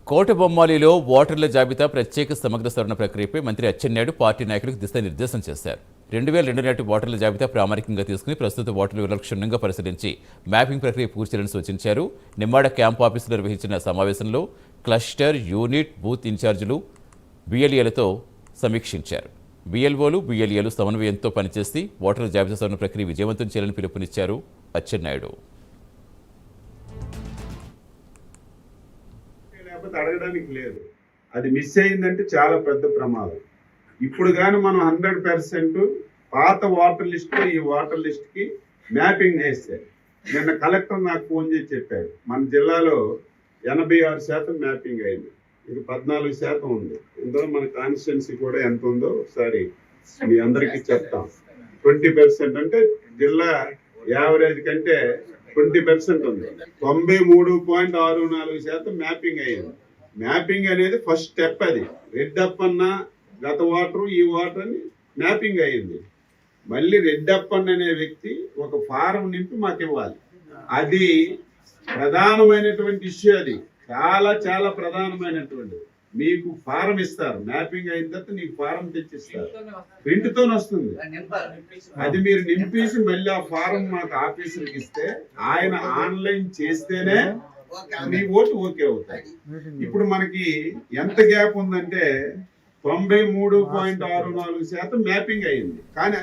కోటబొమ్మాలిలో ఓటర్ల జాబితా ప్రత్యేక సమగ్ర సవరణ ప్రక్రియపై మంత్రి అచ్చెన్నాయుడు పార్టీ నాయకులకు దిశానిర్దేశం చేశారు. 2002 నాటి ఓటర్ల జాబితా ప్రామాణికంగా తీసుకుని ప్రస్తుత ఓటర్ల వివరాలు క్షుణ్ణంగా పరిశీలించి మ్యాపింగ్ ప్రక్రియ పూర్తి చేయాలని సూచించారు. నిమ్మాడ క్యాంప్ ఆఫీసులో నిర్వహించిన సమావేశంలో క్లస్టర్, యూనిట్, బూత్ ఇన్ఛార్జీలు బిఎల్ఏలతో సమీక్షించారు. బిఎల్ఓలు, బిఎల్ఏలు సమన్వయంతో పనిచేసి ఓటర్ల జాబితా సవరణ ప్రక్రియ విజయవంతం చేయాలని పిలుపునిచ్చారు అచ్చెన్నాయుడు. అడగడానికి లేదు, అది మిస్ అయిందంటే చాలా పెద్ద ప్రమాదం. ఇప్పుడు కానీ మనం 100% పాత ఓటర్ లిస్ట్ ఈ ఓటర్ లిస్ట్ కి మ్యాపింగ్ చేస్తే, నిన్న కలెక్టర్ నాకు ఫోన్ చేసి చెప్పారు, మన జిల్లాలో 86% మ్యాపింగ్ అయింది. ఇది 14% ఉంది. ఇందులో మన కాన్స్టిట్యున్సీ కూడా ఎంత ఉందో ఒకసారి మీ అందరికీ చెప్తాం. 20% అంటే జిల్లా యావరేజ్ కంటే 20% ఉంది. 93.64% మ్యాపింగ్ అయ్యింది. మ్యాపింగ్ అనేది ఫస్ట్ స్టెప్. అది రెడ్డప్పన్న గత ఓటరు ఈ ఓటర్ అని మ్యాపింగ్ అయ్యింది. మళ్ళీ రెడ్డప్పన్న అనే వ్యక్తి ఒక ఫారం నింపి మాకు ఇవ్వాలి. అది ప్రధానమైనటువంటి ఇష్యూ. అది చాలా చాలా ప్రధానమైనటువంటిది. మీకు ఫారం ఇస్తారు, మ్యాపింగ్ అయిన తర్వాత నీకు ఫారం తెచ్చిస్తారు, ప్రింట్తో వస్తుంది. అది మీరు నింపేసి మళ్ళీ ఆ ఫారం మాకు ఆఫీసర్కి ఇస్తే ఆయన ఆన్లైన్ చేస్తేనే మీ ఓటు ఓకే అవుతాయి. ఇప్పుడు మనకి ఎంత గ్యాప్ ఉందంటే 93.64% మ్యాపింగ్ అయింది. కానీ